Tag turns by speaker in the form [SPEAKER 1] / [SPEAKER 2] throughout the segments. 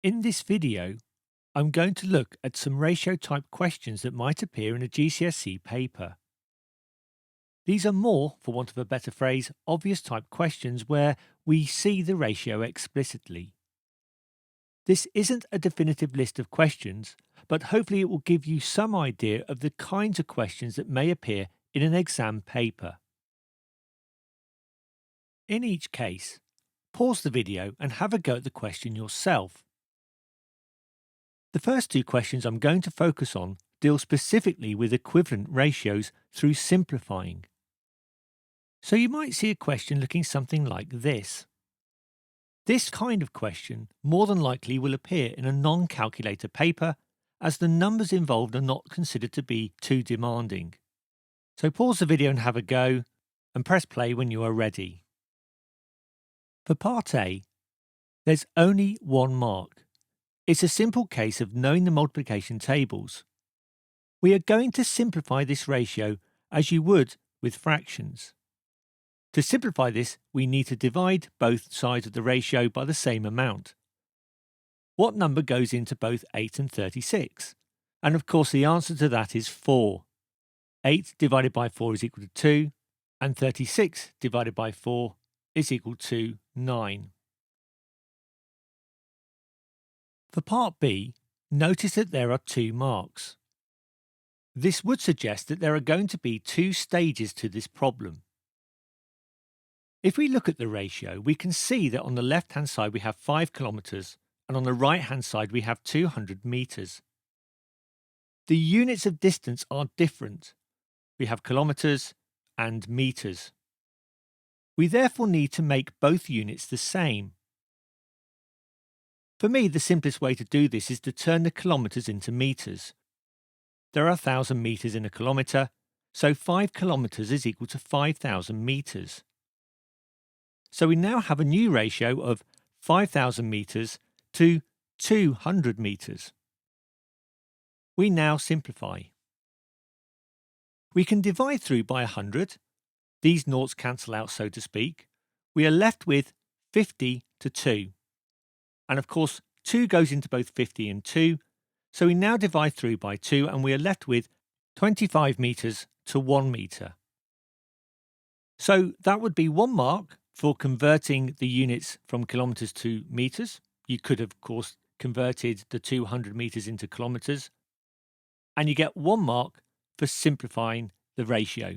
[SPEAKER 1] In this video, I'm going to look at some ratio type questions that might appear in a GCSE paper. These are more, for want of a better phrase, obvious type questions where we see the ratio explicitly. This isn't a definitive list of questions, but hopefully it will give you some idea of the kinds of questions that may appear in an exam paper. In each case, pause the video and have a go at the question yourself. The first two questions I'm going to focus on deal specifically with equivalent ratios through simplifying. So you might see a question looking something like this. This kind of question more than likely will appear in a non-calculator paper as the numbers involved are not considered to be too demanding. So pause the video and have a go and press play when you are ready. For part A, there's only one mark. It's a simple case of knowing the multiplication tables. We are going to simplify this ratio as you would with fractions. To simplify this, we need to divide both sides of the ratio by the same amount. What number goes into both 8 and 36? And of course the answer to that is 4. 8 divided by 4 is equal to 2, and 36 divided by 4 is equal to 9. For part B, notice that there are 2 marks. This would suggest that there are going to be 2 stages to this problem. If we look at the ratio, we can see that on the left-hand side we have 5 kilometres and on the right-hand side we have 200 metres. The units of distance are different. We have kilometres and metres. We therefore need to make both units the same. For me, the simplest way to do this is to turn the kilometres into metres. There are 1,000 metres in a kilometre, so 5 kilometres is equal to 5,000 metres. So we now have a new ratio of 5,000 metres to 200 metres. We now simplify. We can divide through by 100. These noughts cancel out, so to speak. We are left with 50 to 2. And of course, 2 goes into both 50 and 2, so we now divide through by 2 and we are left with 25 metres to 1 metre. So that would be 1 mark for converting the units from kilometres to metres. You could, of course, converted the 200 metres into kilometres. And you get 1 mark for simplifying the ratio.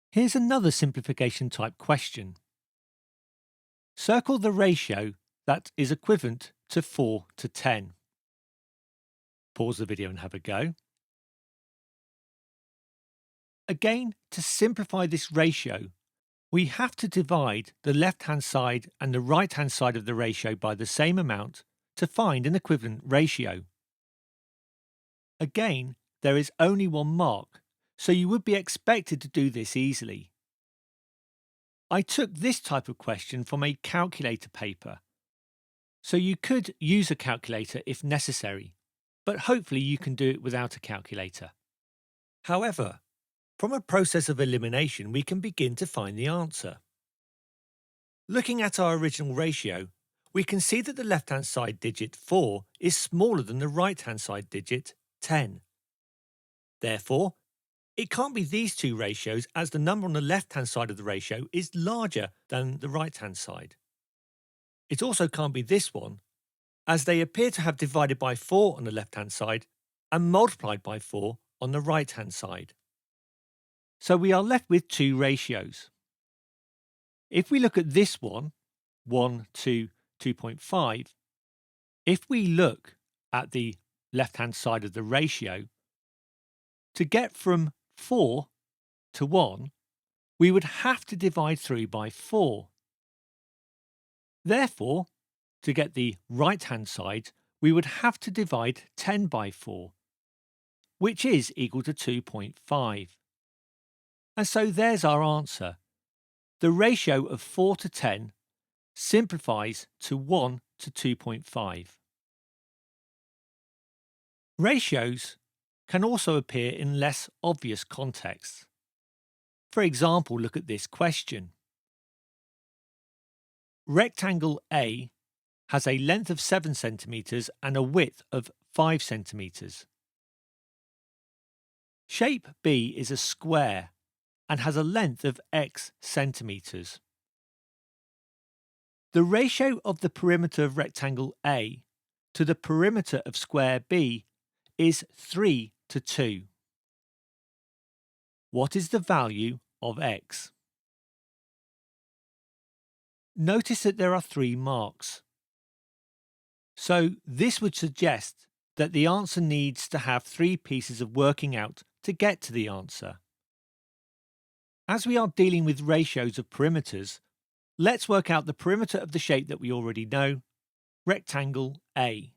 [SPEAKER 1] Here's another simplification type question. Circle the ratio that is equivalent to 4 to 10. Pause the video and have a go. Again, to simplify this ratio, we have to divide the left-hand side and the right-hand side of the ratio by the same amount to find an equivalent ratio. Again, there is only 1 mark, so you would be expected to do this easily. I took this type of question from a calculator paper, so you could use a calculator if necessary, but hopefully you can do it without a calculator. However, from a process of elimination, we can begin to find the answer. Looking at our original ratio, we can see that the left-hand side digit 4 is smaller than the right-hand side digit 10. Therefore, it can't be these two ratios as the number on the left-hand side of the ratio is larger than the right-hand side. It also can't be this one, as they appear to have divided by 4 on the left-hand side and multiplied by 4 on the right-hand side. So we are left with 2 ratios. If we look at this one, 1 to 2.5, if we look at the left-hand side of the ratio, to get from 4 to 1, we would have to divide through by 4. Therefore, to get the right-hand side, we would have to divide 10 by 4, which is equal to 2.5. And so there's our answer. The ratio of 4 to 10 simplifies to 1 to 2.5. Ratios can also appear in less obvious contexts. For example, look at this question. Rectangle A has a length of 7 centimetres and a width of 5 centimetres. Shape B is a square and has a length of x centimetres. The ratio of the perimeter of rectangle A to the perimeter of square B is 3 to 2. What is the value of x? Notice that there are 3 marks. So this would suggest that the answer needs to have 3 pieces of working out to get to the answer. As we are dealing with ratios of perimeters, let's work out the perimeter of the shape that we already know, rectangle A.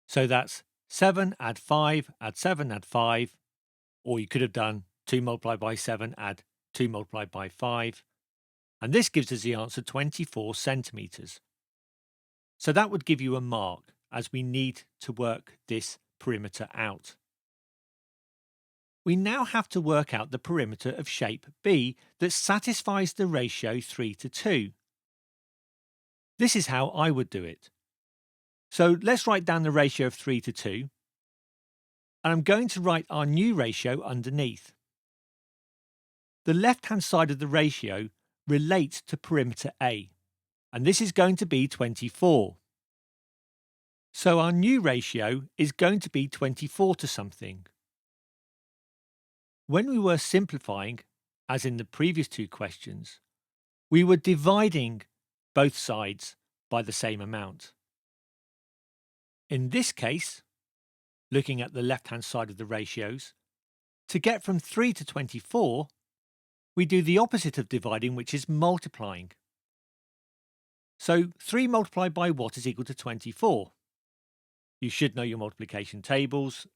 [SPEAKER 1] So that's 7 add 5 add 7 add 5, or you could have done 2 multiplied by 7 add 2 multiplied by 5, and this gives us the answer 24 centimetres. So that would give you a mark, as we need to work this perimeter out. We now have to work out the perimeter of shape B that satisfies the ratio 3 to 2. This is how I would do it. So let's write down the ratio of 3 to 2, and I'm going to write our new ratio underneath. The left-hand side of the ratio relates to perimeter A, and this is going to be 24. So our new ratio is going to be 24 to something. When we were simplifying, as in the previous 2 questions, we were dividing both sides by the same amount. In this case, looking at the left-hand side of the ratios, to get from 3 to 24, we do the opposite of dividing, which is multiplying. So 3 multiplied by what is equal to 24? You should know your multiplication tables,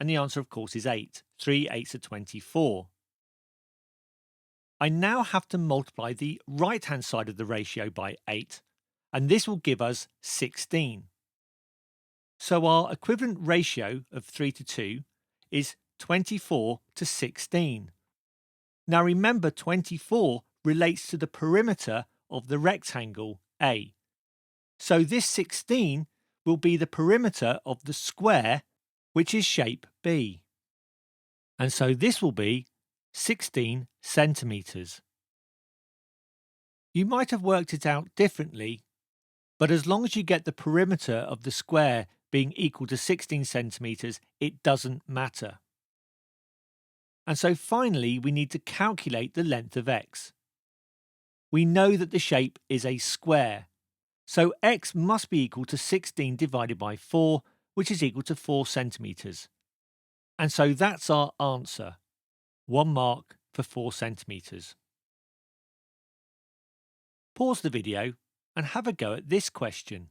[SPEAKER 1] and the answer of course is 8. 3 8s are 24. I now have to multiply the right-hand side of the ratio by 8, and this will give us 16. So our equivalent ratio of 3 to 2 is 24 to 16. Now remember, 24 relates to the perimeter of the rectangle A. So this 16 will be the perimeter of the square, which is shape B. And so this will be 16 centimetres. You might have worked it out differently, but as long as you get the perimeter of the square being equal to 16 centimetres, it doesn't matter. And so finally, we need to calculate the length of x. We know that the shape is a square, so x must be equal to 16 divided by 4, which is equal to 4 centimetres. And so that's our answer. 1 mark for 4 centimetres. Pause the video and have a go at this question.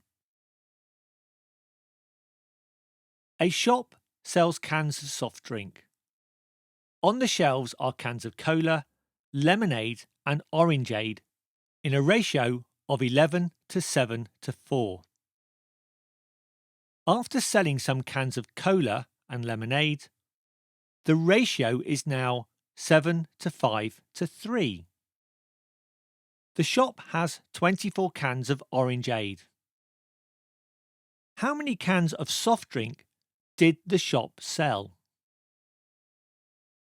[SPEAKER 1] A shop sells cans of soft drink. On the shelves are cans of cola, lemonade and orangeade in a ratio of 11 to 7 to 4. After selling some cans of cola and lemonade, the ratio is now 7 to 5 to 3. The shop has 24 cans of orangeade. How many cans of soft drink did the shop sell?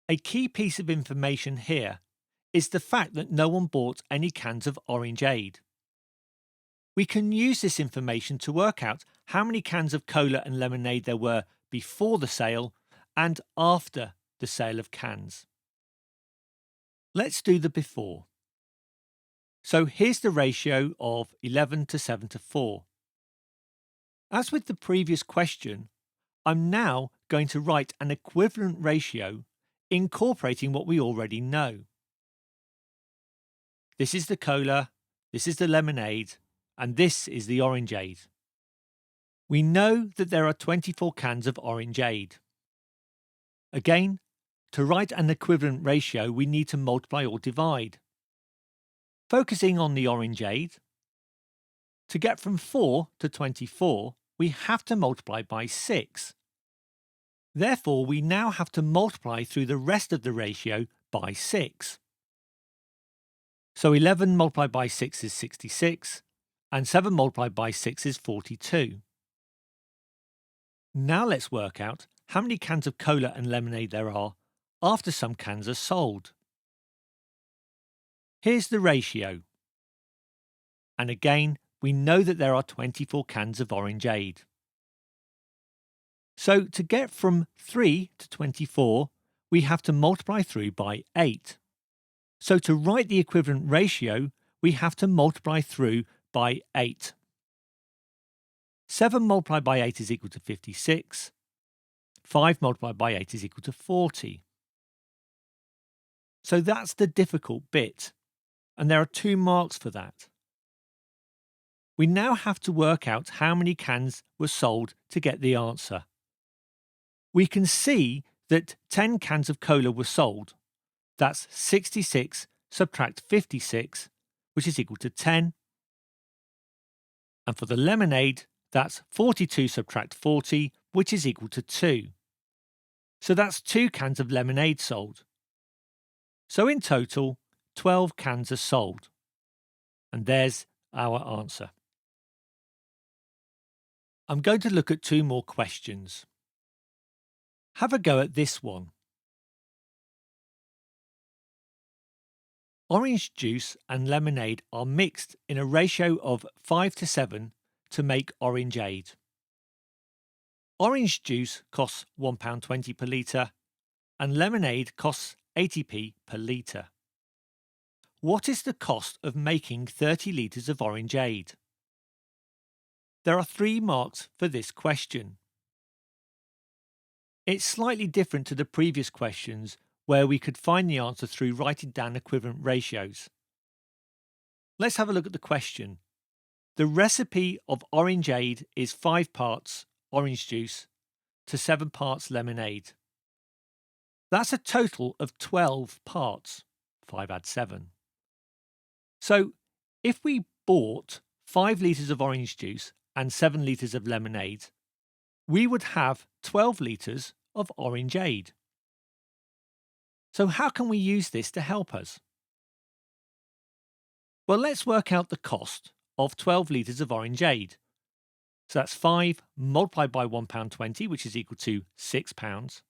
[SPEAKER 1] A key piece of information here is the fact that no one bought any cans of orangeade. We can use this information to work out how many cans of cola and lemonade there were before the sale and after the sale of cans. Let's do the before. So here's the ratio of 11 to 7 to 4. As with the previous question, I'm now going to write an equivalent ratio incorporating what we already know. This is the cola, this is the lemonade, and this is the orangeade. We know that there are 24 cans of orangeade. Again, to write an equivalent ratio, we need to multiply or divide. Focusing on the orangeade, to get from 4 to 24, we have to multiply by 6. Therefore, we now have to multiply through the rest of the ratio by 6. So 11 multiplied by 6 is 66, and 7 multiplied by 6 is 42. Now let's work out how many cans of cola and lemonade there are after some cans are sold. Here's the ratio. And again, we know that there are 24 cans of orangeade. So to get from 3 to 24, we have to multiply through by 8. So to write the equivalent ratio, we have to multiply through by 8. 7 multiplied by 8 is equal to 56. 5 multiplied by 8 is equal to 40. So that's the difficult bit, and there are 2 marks for that. We now have to work out how many cans were sold to get the answer. We can see that 10 cans of cola were sold. That's 66 subtract 56, which is equal to 10. And for the lemonade, that's 42 subtract 40, which is equal to 2. So that's 2 cans of lemonade sold. So in total, 12 cans are sold. And there's our answer. I'm going to look at 2 more questions. Have a go at this one. Orange juice and lemonade are mixed in a ratio of 5 to 7 to make orangeade. Orange juice costs £1.20 per litre and lemonade costs 80p per litre. What is the cost of making 30 litres of orangeade? There are 3 marks for this question. It's slightly different to the previous questions where we could find the answer through writing down equivalent ratios. Let's have a look at the question. The recipe of orangeade is 5 parts orange juice to 7 parts lemonade. That's a total of 12 parts. 5 add 7. So if we bought 5 litres of orange juice and 7 litres of lemonade, we would have 12 litres of orangeade. So how can we use this to help us? Well, let's work out the cost of 12 litres of orangeade. So that's 5 multiplied by £1.20, which is equal to £6,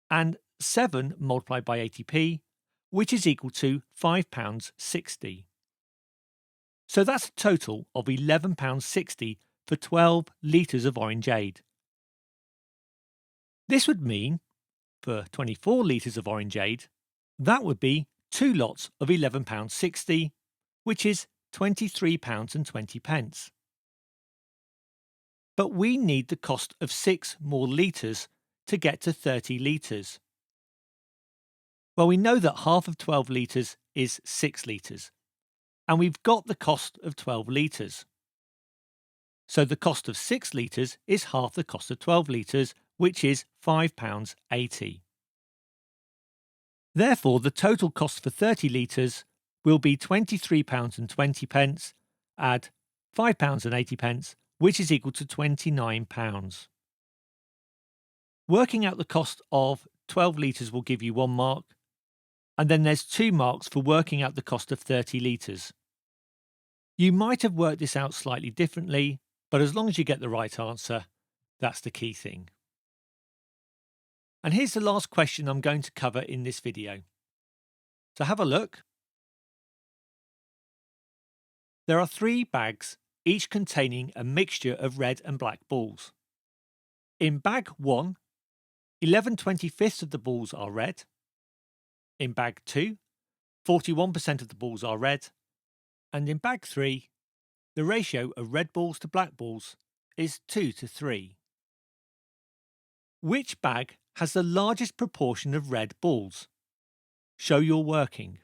[SPEAKER 1] and 7 multiplied by 80p, which is equal to £5.60. So that's a total of £11.60 for 12 litres of orangeade. This would mean, for 24 litres of orangeade, that would be 2 lots of £11.60, which is £23.20. But we need the cost of 6 more litres to get to 30 litres. Well, we know that half of 12 litres is 6 litres, and we've got the cost of 12 litres. So the cost of 6 litres is half the cost of 12 litres, which is £5.80. Therefore, the total cost for 30 litres will be £23.20, add £5.80, which is equal to £29. Working out the cost of 12 litres will give you 1 mark, and then there's 2 marks for working out the cost of 30 litres. You might have worked this out slightly differently, but as long as you get the right answer, that's the key thing. And here's the last question I'm going to cover in this video. So have a look. There are 3 bags, each containing a mixture of red and black balls. In bag 1, 11/25 of the balls are red. In bag 2, 41% of the balls are red. And in bag 3, the ratio of red balls to black balls is 2 to 3. Which bag has the largest proportion of red balls? Show your working.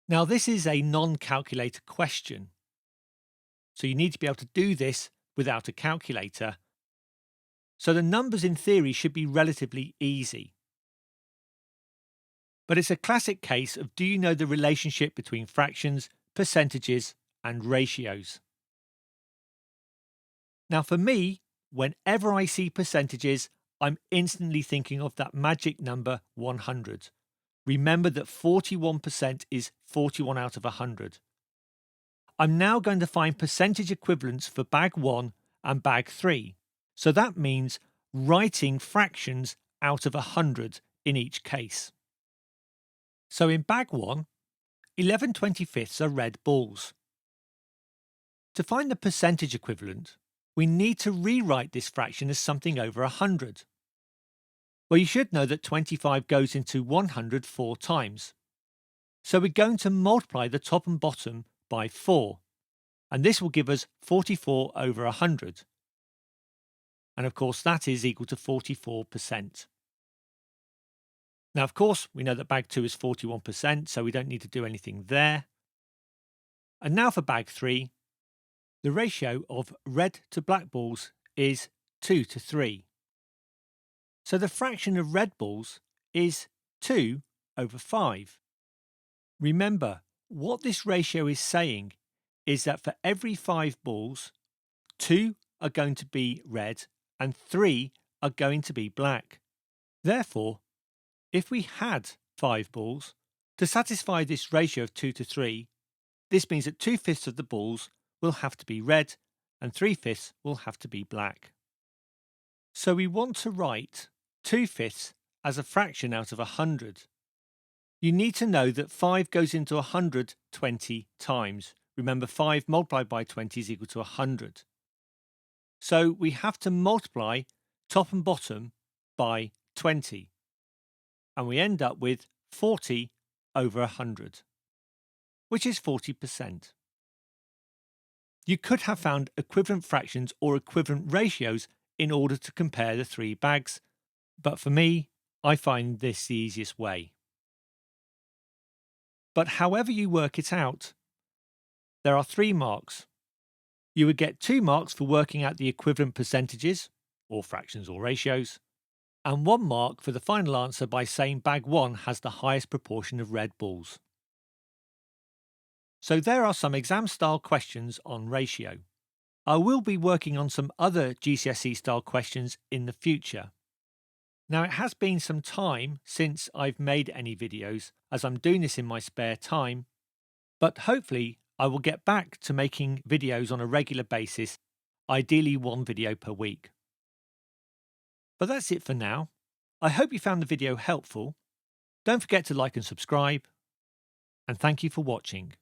[SPEAKER 1] Now this is a non-calculator question, so you need to be able to do this without a calculator. So the numbers in theory should be relatively easy. But it's a classic case of do you know the relationship between fractions, percentages and ratios? Now for me, whenever I see percentages, I'm instantly thinking of that magic number 100. Remember that 41% is 41 out of 100. I'm now going to find percentage equivalents for bag 1 and bag 3. So that means writing fractions out of 100 in each case. So in bag 1, 11/25 are red balls. To find the percentage equivalent, we need to rewrite this fraction as something over 100. Well, you should know that 25 goes into 100 4 times. So we're going to multiply the top and bottom by 4, and this will give us 44 over 100. And of course, that is equal to 44%. Now, of course, we know that bag 2 is 41%, so we don't need to do anything there. And now for bag 3, the ratio of red to black balls is 2 to 3. So the fraction of red balls is 2 over 5. Remember, what this ratio is saying is that for every 5 balls, 2 are going to be red and 3 are going to be black. Therefore, if we had 5 balls, to satisfy this ratio of 2 to 3, this means that 2/5 of the balls will have to be red and 3/5 will have to be black. So we want to write 2/5 as a fraction out of 100. You need to know that 5 goes into 100 20 times. Remember, 5 multiplied by 20 is equal to 100. So we have to multiply top and bottom by 20. And we end up with 40 over 100, which is 40%. You could have found equivalent fractions or equivalent ratios in order to compare the 3 bags, but for me, I find this the easiest way. But however you work it out, there are 3 marks. You would get 2 marks for working out the equivalent percentages, or fractions or ratios, and 1 mark for the final answer by saying bag 1 has the highest proportion of red balls. So there are some exam-style questions on ratio. I will be working on some other GCSE style questions in the future. Now, it has been some time since I've made any videos, as I'm doing this in my spare time, but hopefully I will get back to making videos on a regular basis, ideally 1 video per week. But that's it for now. I hope you found the video helpful. Don't forget to like and subscribe, and thank you for watching.